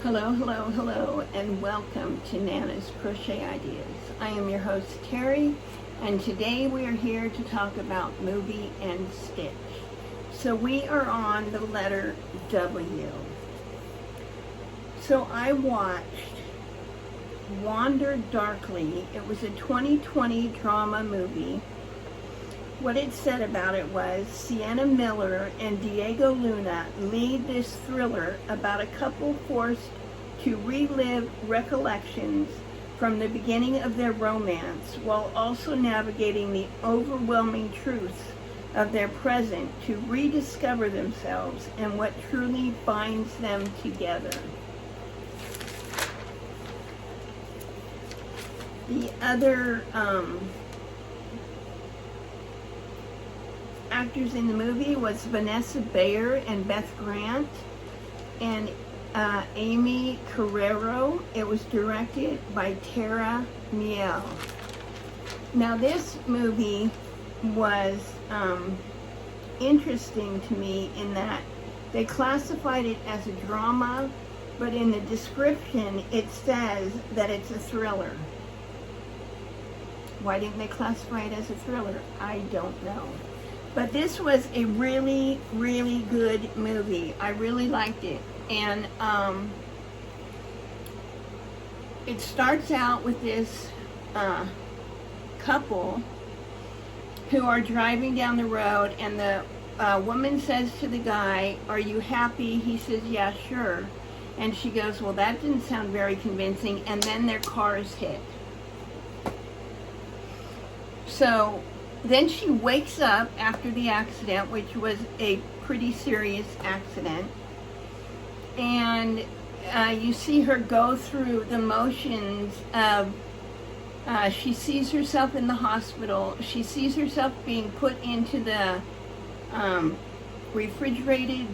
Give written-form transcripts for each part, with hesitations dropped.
Hello, hello, hello, and welcome to Nana's Crochet Ideas. I am your host, Terry, and today we are here to talk about movie and stitch. So we are on the letter W. So I watched Wander Darkly. It was a 2020 drama movie. What it said about it was, Sienna Miller and Diego Luna lead this thriller about a couple forced to relive recollections from the beginning of their romance while also navigating the overwhelming truths of their present to rediscover themselves and what truly binds them together. The other actors in the movie was Vanessa Bayer and Beth Grant and Amy Carrero. It was directed by Teri Moore. Now this movie was interesting to me in that they classified it as a drama, but in the description it says that it's a thriller. Why didn't they classify it as a thriller? I don't know. But this was a really, really good movie. I really liked it. And it starts out with this couple who are driving down the road, and the woman says to the guy, "Are you happy?" He says, "Yeah, sure." And she goes, "Well, that didn't sound very convincing." And then their cars hit. So then she wakes up after the accident, which was a pretty serious accident, and you see her go through the motions of, she sees herself in the hospital, she sees herself being put into the refrigerated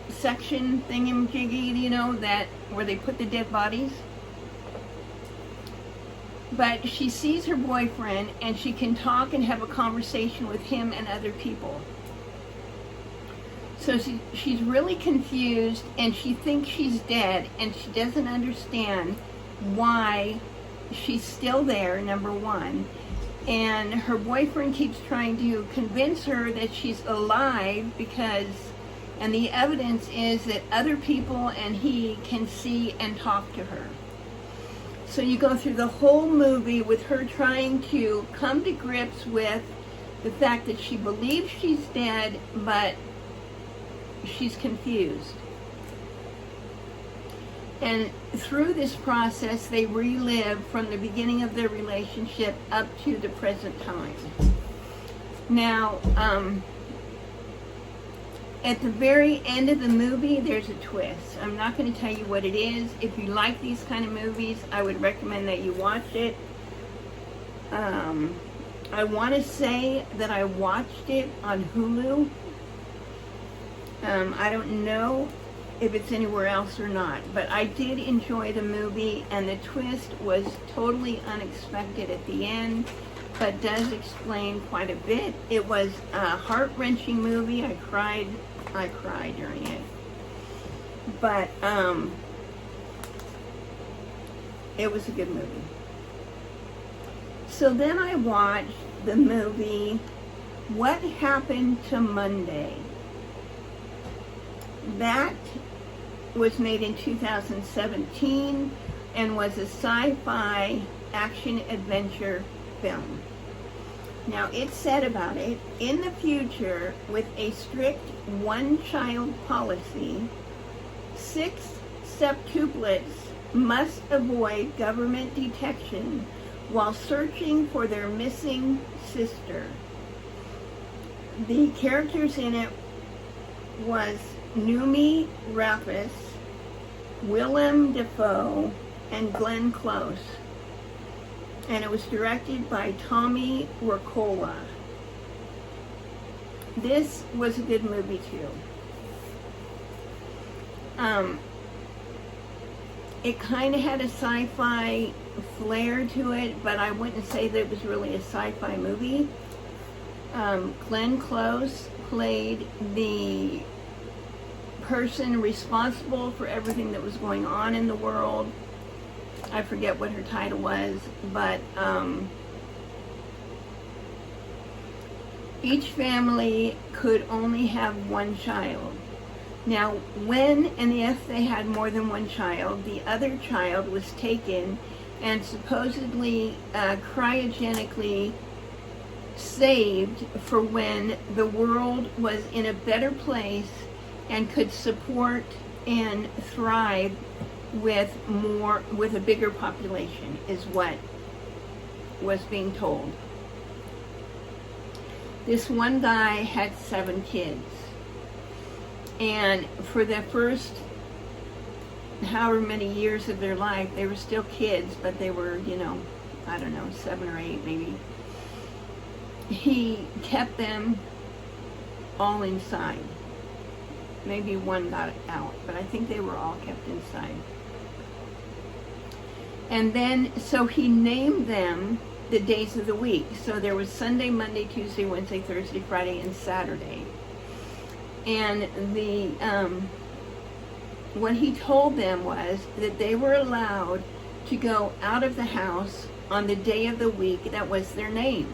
section thingamajiggy, you know, that where they put the dead bodies. But she sees her boyfriend, and she can talk and have a conversation with him and other people. So she's really confused, and she thinks she's dead, and she doesn't understand why she's still there, number one. And her boyfriend keeps trying to convince her that she's alive and the evidence is that other people and he can see and talk to her. So you go through the whole movie with her trying to come to grips with the fact that she believes she's dead, but she's confused. And through this process, they relive from the beginning of their relationship up to the present time. Now, at the very end of the movie, there's a twist. I'm not going to tell you what it is. If you like these kind of movies, I would recommend that you watch it. I want to say that I watched it on Hulu. I don't know if it's anywhere else or not, but I did enjoy the movie, and the twist was totally unexpected at the end, but does explain quite a bit. It was a heart-wrenching movie. I cried during it. But it was a good movie. So then I watched the movie What Happened to Monday. That was made in 2017 and was a sci-fi action-adventure film. Now, it said about it, in the future, with a strict one-child policy, 6 septuplets must avoid government detection while searching for their missing sister. The characters in it was Noomi Rapace, Willem Dafoe, and Glenn Close. And it was directed by Tommy Wirkola. This was a good movie too. It kind of had a sci-fi flair to it, but I wouldn't say that it was really a sci-fi movie. Glenn Close played the person responsible for everything that was going on in the world. I forget what her title was, but each family could only have one child. Now, when and if they had more than one child, the other child was taken and supposedly cryogenically saved for when the world was in a better place and could support and thrive with a bigger population, is what was being told. This one guy had 7 kids, and for the first however many years of their life, they were still kids, but they were, I don't know, 7 or 8 maybe. He kept them all inside. Maybe one got out, but I think they were all kept inside. And then, so he named them the days of the week. So there was Sunday, Monday, Tuesday, Wednesday, Thursday, Friday, and Saturday. And what he told them was that they were allowed to go out of the house on the day of the week that was their name.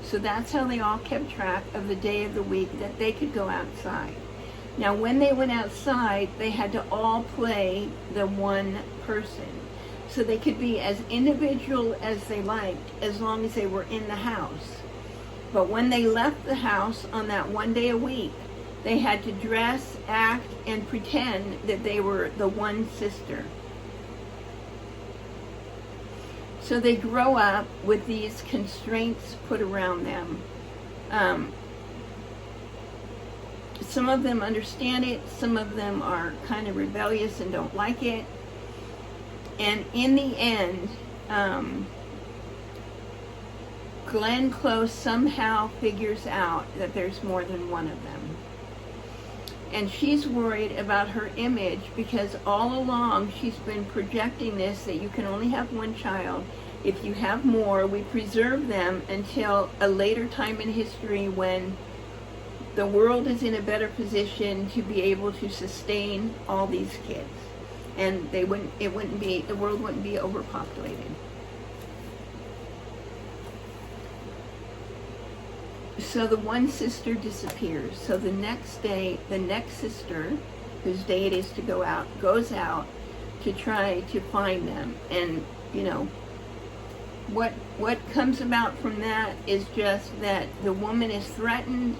So that's how they all kept track of the day of the week that they could go outside. Now, when they went outside, they had to all play the one person. So they could be as individual as they liked as long as they were in the house. But when they left the house on that one day a week, they had to dress, act, and pretend that they were the one sister. So they grow up with these constraints put around them. Some of them understand it, some of them are kind of rebellious and don't like it. And in the end, Glenn Close somehow figures out that there's more than one of them. And she's worried about her image because all along she's been projecting this, that you can only have one child. If you have more, we preserve them until a later time in history when the world is in a better position to be able to sustain all these kids. And the world wouldn't be overpopulated. So the one sister disappears. So the next day, the next sister, whose day it is to go out, goes out to try to find them. And, what comes about from that is just that the woman is threatened.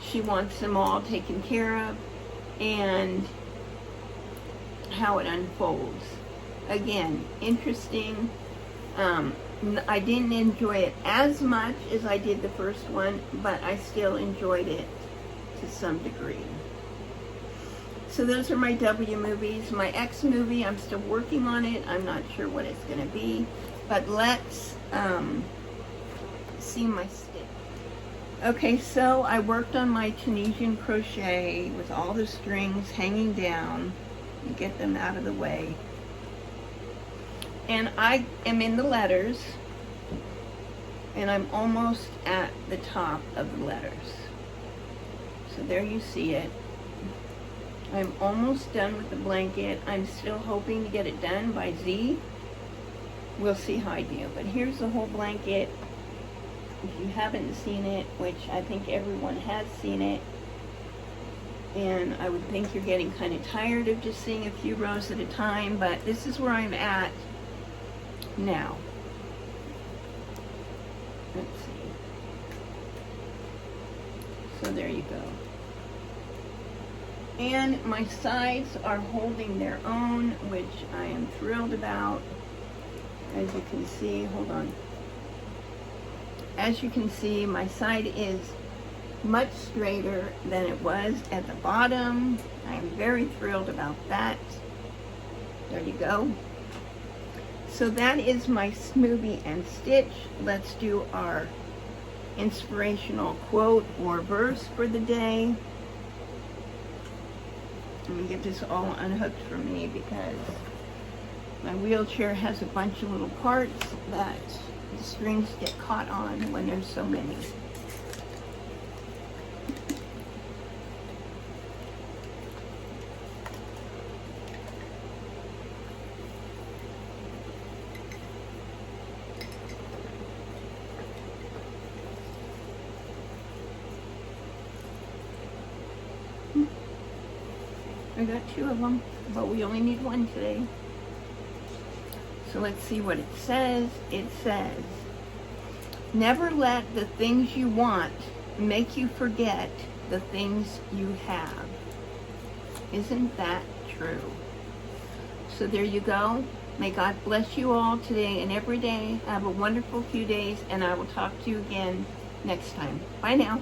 She wants them all taken care of. And how it unfolds. Again, interesting. I didn't enjoy it as much as I did the first one, but I still enjoyed it to some degree. So those are my W movies. My X movie, I'm still working on it. I'm not sure what it's going to be, but let's see my stick. Okay, so I worked on my Tunisian crochet with all the strings hanging down. You get them out of the way. And I am in the letters, and I'm almost at the top of the letters. So there you see it. I'm almost done with the blanket. I'm still hoping to get it done by Z. We'll see how I do. But here's the whole blanket. If you haven't seen it, which I think everyone has seen it, and I would think you're getting kind of tired of just seeing a few rows at a time, but this is where I'm at now. Let's see. So there you go. And my sides are holding their own, which I am thrilled about. As you can see, hold on. As you can see, my side is much straighter than it was at the bottom. I am very thrilled about that. There you go. So that is my smoothie and stitch. Let's do our inspirational quote or verse for the day. Let me get this all unhooked for me because my wheelchair has a bunch of little parts that the strings get caught on when there's so many. I got 2 of them, but we only need 1 today. So let's see what it says. It says, never let the things you want make you forget the things you have. Isn't that true? So there you go. May God bless you all today and every day. Have a wonderful few days, and I will talk to you again next time. Bye now.